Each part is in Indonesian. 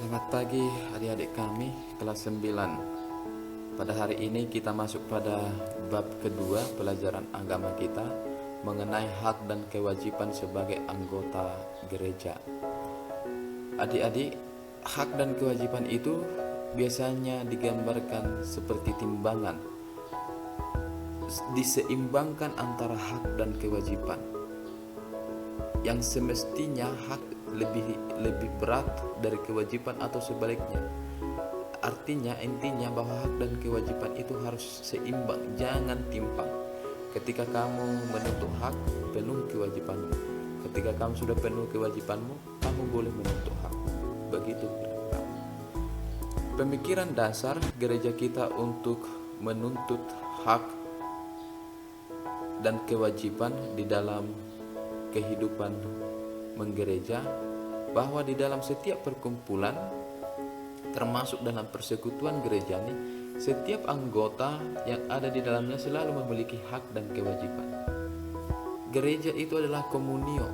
Selamat pagi adik-adik kami kelas 9. Pada hari ini kita masuk pada bab kedua pelajaran agama kita mengenai hak dan kewajiban sebagai anggota gereja. Adik-adik, hak dan kewajiban itu biasanya digambarkan seperti timbangan, diseimbangkan antara hak dan kewajiban. Yang semestinya hak lebih berat dari kewajiban atau sebaliknya. Artinya, intinya bahwa hak dan kewajiban itu harus seimbang, jangan timpang. Ketika kamu menuntut hak, penuh kewajibanmu. Ketika kamu sudah penuh kewajibanmu, kamu boleh menuntut hak. Begitu kira-kira. Pemikiran dasar gereja kita untuk menuntut hak dan kewajiban di dalam kehidupan menggereja, bahwa di dalam setiap perkumpulan termasuk dalam persekutuan gereja ini, setiap anggota yang ada di dalamnya selalu memiliki hak dan kewajiban. Gereja itu adalah komunio,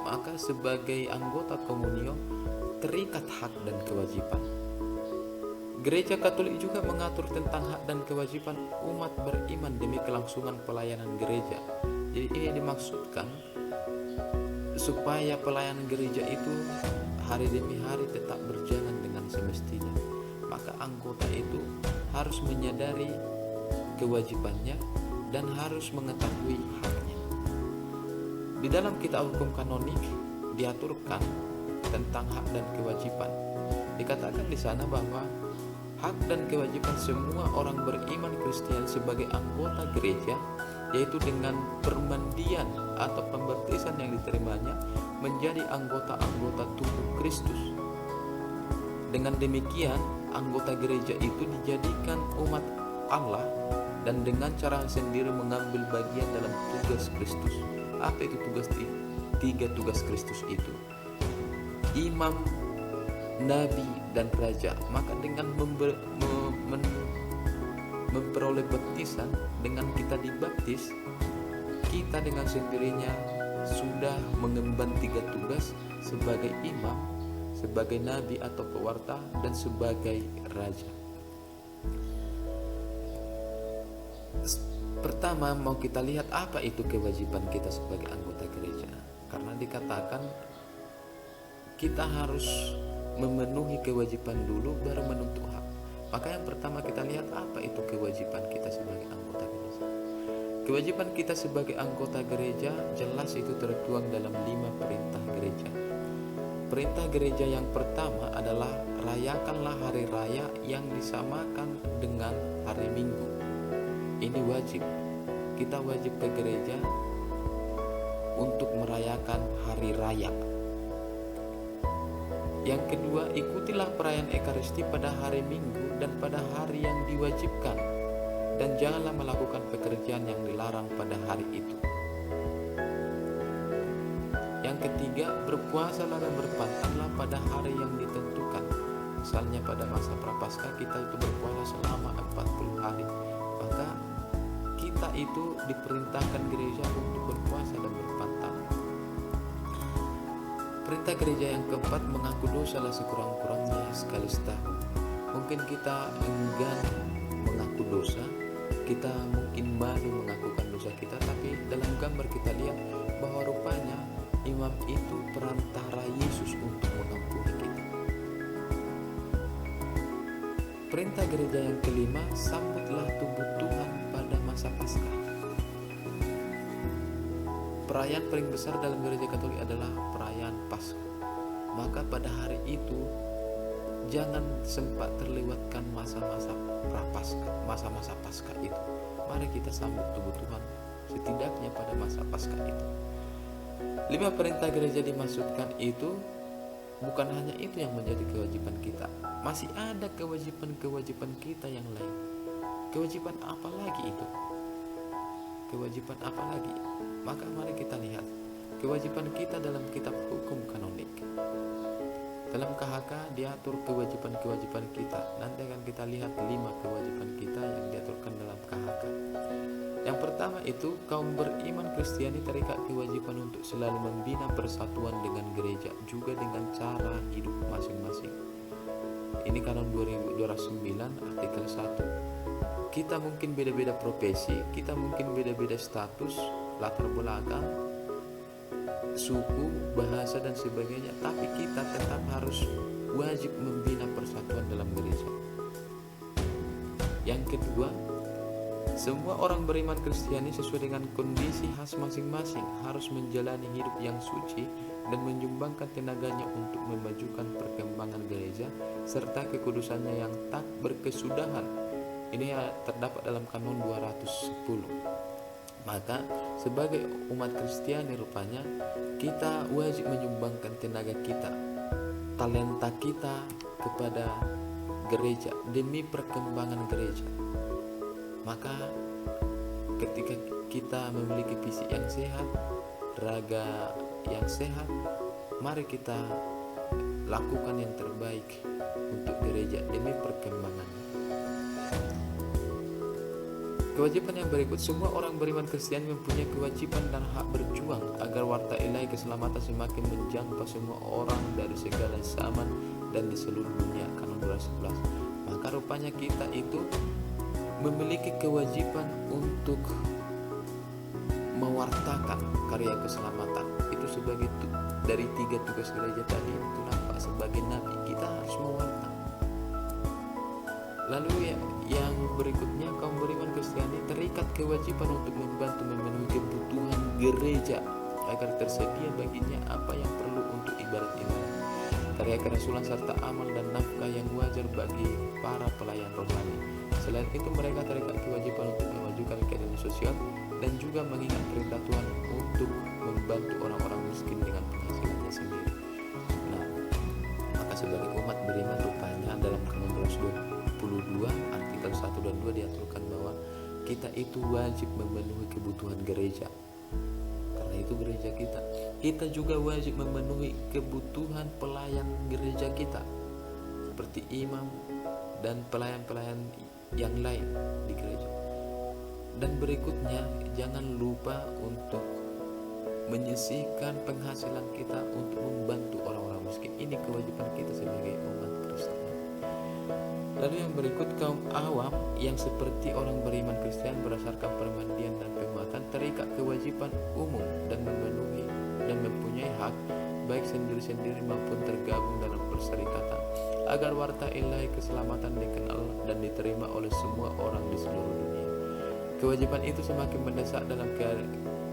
maka sebagai anggota komunio terikat hak dan kewajiban. Gereja Katolik juga mengatur tentang hak dan kewajiban umat beriman demi kelangsungan pelayanan gereja. Jadi ini dimaksudkan supaya pelayanan gereja itu hari demi hari tetap berjalan dengan semestinya. Maka anggota itu harus menyadari kewajibannya dan harus mengetahui haknya. Di dalam kitab hukum kanonik diaturkan tentang hak dan kewajiban. Dikatakan di sana bahwa hak dan kewajiban semua orang beriman Kristen sebagai anggota gereja, yaitu dengan permandian atau pembaptisan yang diterimanya, menjadi anggota-anggota tubuh Kristus. Dengan demikian, anggota gereja itu dijadikan umat Allah dan dengan cara sendiri mengambil bagian dalam tugas Kristus. Apa itu tiga tugas Kristus itu? Imam, nabi, dan raja. Maka dengan memperoleh baptisan, dengan kita dibaptis, kita dengan sendirinya sudah mengemban tiga tugas sebagai imam, sebagai nabi atau pewarta, dan sebagai raja. Pertama, mau kita lihat apa itu kewajiban kita sebagai anggota gereja. Karena dikatakan kita harus memenuhi kewajiban dulu baru menuntut hak. Maka yang pertama kita lihat apa itu kewajiban kita sebagai anggota gereja. Kewajiban kita sebagai anggota gereja jelas itu tertuang dalam 5 perintah gereja. Perintah gereja yang pertama adalah rayakanlah hari raya yang disamakan dengan hari Minggu. Ini wajib. Kita wajib ke gereja untuk merayakan hari raya. Yang kedua, ikutilah perayaan Ekaristi pada hari Minggu dan pada hari yang diwajibkan, dan janganlah melakukan pekerjaan yang dilarang pada hari itu. Yang ketiga, berpuasalah dan berpantanlah pada hari yang ditentukan. Misalnya pada masa Prapaskah kita itu berpuasa selama 40 hari. Maka kita itu diperintahkan gereja untuk berpuasa dan berpantang. Perintah gereja yang keempat, mengaku dosa lah sekurang-kurangnya sekali setahun. Mungkin kita enggan mengaku dosa, kita mungkin malu mengakukan dosa kita, tapi dalam gambar kita lihat bahwa rupanya imam itu perantara Yesus untuk mengampuni kita. Perintah gereja yang kelima, sambutlah tubuh Tuhan pada masa Paskah. Perayaan paling besar dalam gereja Katolik adalah perayaan Paskah. Maka pada hari itu jangan sempat terlewatkan masa-masa Prapaskah, masa-masa Paskah itu. Mari kita sambut tubuh Tuhan setidaknya pada masa Paskah itu. 5 perintah gereja dimaksudkan itu bukan hanya itu yang menjadi kewajiban kita. Masih ada kewajiban-kewajiban kita yang lain. Kewajiban apa lagi itu? Kewajiban apa lagi? Maka mari kita lihat kewajiban kita dalam kitab hukum kanonik. Dalam KHK diatur kewajiban-kewajiban kita. Nanti akan kita lihat 5 kewajiban kita yang diaturkan dalam KHK. Yang pertama itu, kaum beriman Kristiani terikat kewajiban untuk selalu membina persatuan dengan gereja, juga dengan cara hidup masing-masing. Ini Kanon 2209 artikel 1. Kita mungkin beda-beda profesi, kita mungkin beda-beda status, latar belakang, suku, bahasa dan sebagainya, tapi kita tetap harus wajib membina persatuan dalam gereja. Yang kedua, semua orang beriman Kristiani sesuai dengan kondisi khas masing-masing harus menjalani hidup yang suci dan menyumbangkan tenaganya untuk memajukan perkembangan gereja serta kekudusannya yang tak berkesudahan. Ini terdapat dalam Kanon 210. Maka sebagai umat Kristiani rupanya kita wajib menyumbangkan tenaga kita, talenta kita kepada gereja demi perkembangan gereja. Maka ketika kita memiliki fisik yang sehat, raga yang sehat, mari kita lakukan yang terbaik untuk gereja demi perkembangannya. Kewajiban yang berikut, semua orang beriman Kristiani mempunyai kewajiban dan hak berjuang agar warta ilahi keselamatan semakin menjangkau semua orang dari segala zaman dan di seluruh dunia. Kanon 211. Maka rupanya kita itu memiliki kewajiban untuk mewartakan karya keselamatan. Itu sebagai dari 3 tugas gereja tadi itu nampak sebagai nabi, kita harus mewartakan. Lalu yang berikutnya, kaum beriman Kristiani terikat kewajiban untuk membantu memenuhi kebutuhan gereja agar tersedia baginya apa yang perlu untuk ibadah-ibadah, karya kerasulan serta amal dan nafkah yang wajar bagi para pelayan rohani. Selain itu mereka terikat kewajiban untuk memajukan keadilan sosial dan juga mengingat perintah Tuhan untuk membantu orang-orang miskin dengan penghasilannya sendiri. Nah, maka sebagai umat beriman rupanya dalam Kanon 22 artikel 1 dan 2 diaturkan bahwa kita itu wajib memenuhi kebutuhan gereja. Karena itu gereja kita juga wajib memenuhi kebutuhan pelayan gereja kita, seperti imam dan pelayan-pelayan yang lain di gereja. Dan berikutnya, jangan lupa untuk menyisihkan penghasilan kita untuk membantu orang-orang miskin. Ini kewajiban kita sebagai umat Kristen. Lalu yang berikut, kaum awam yang seperti orang beriman Kristen berdasarkan permandian dan pemuatan terikat kewajiban umum dan memenuhi dan mempunyai hak baik sendiri-sendiri maupun tergabung dalam perserikatan agar warta ilahi keselamatan dikenal dan diterima oleh semua orang di seluruh dunia. Kewajiban itu semakin mendesak dalam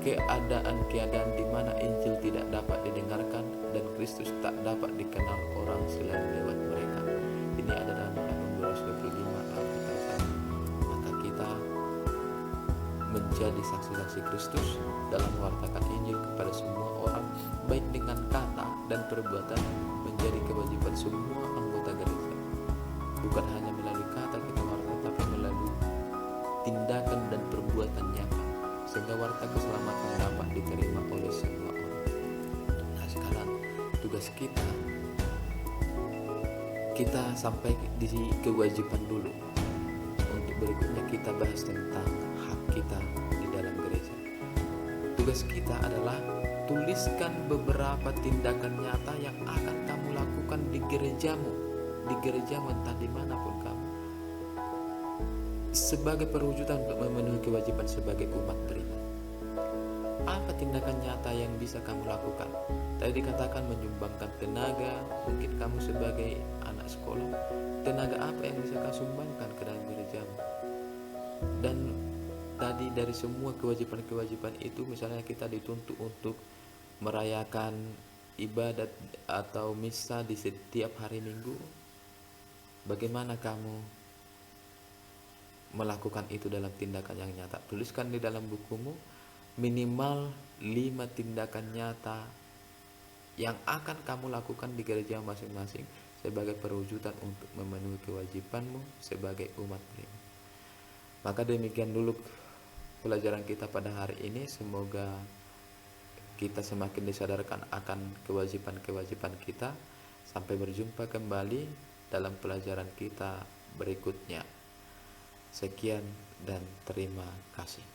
keadaan di mana Injil tidak dapat didengarkan dan Kristus tak dapat dikenal orang selain lewat mereka. Ini ada dalam Kanon 225 artikel 1. Maka kita menjadi saksi-saksi Kristus dalam mewartakan Injil kepada semua orang, baik dengan kata dan perbuatan, menjadi kewajiban semua anggota gereja. Bukan hanya melalui kata kita warta, tapi melalui tindakan dan perbuatan nyata, sehingga warta keselamatan dapat diterima oleh semua orang. Nah, sekarang tugas kita sampai di kewajiban dulu. Untuk berikutnya kita bahas tentang hak kita di dalam gereja. Tugas kita adalah tuliskan beberapa tindakan nyata yang akan kamu lakukan di gerejamu entah dimanapun kamu, sebagai perwujudan untuk memenuhi kewajiban sebagai umat beriman. Apa tindakan nyata yang bisa kamu lakukan? Tadi dikatakan menyumbangkan tenaga. Mungkin kamu sebagai anak sekolah, tenaga apa yang bisa kamu sumbangkan ke dalam gerejamu? Dan tadi dari semua kewajiban-kewajiban itu, misalnya kita dituntut untuk merayakan ibadat atau misa di setiap hari Minggu. Bagaimana kamu melakukan itu dalam tindakan yang nyata? Tuliskan di dalam bukumu minimal 5 tindakan nyata yang akan kamu lakukan di gereja masing-masing sebagai perwujudan untuk memenuhi kewajibanmu sebagai umat beriman. Maka demikian dulu pelajaran kita pada hari ini. Semoga kita semakin disadarkan akan kewajiban-kewajiban kita. Sampai berjumpa kembali dalam pelajaran kita berikutnya. Sekian dan terima kasih.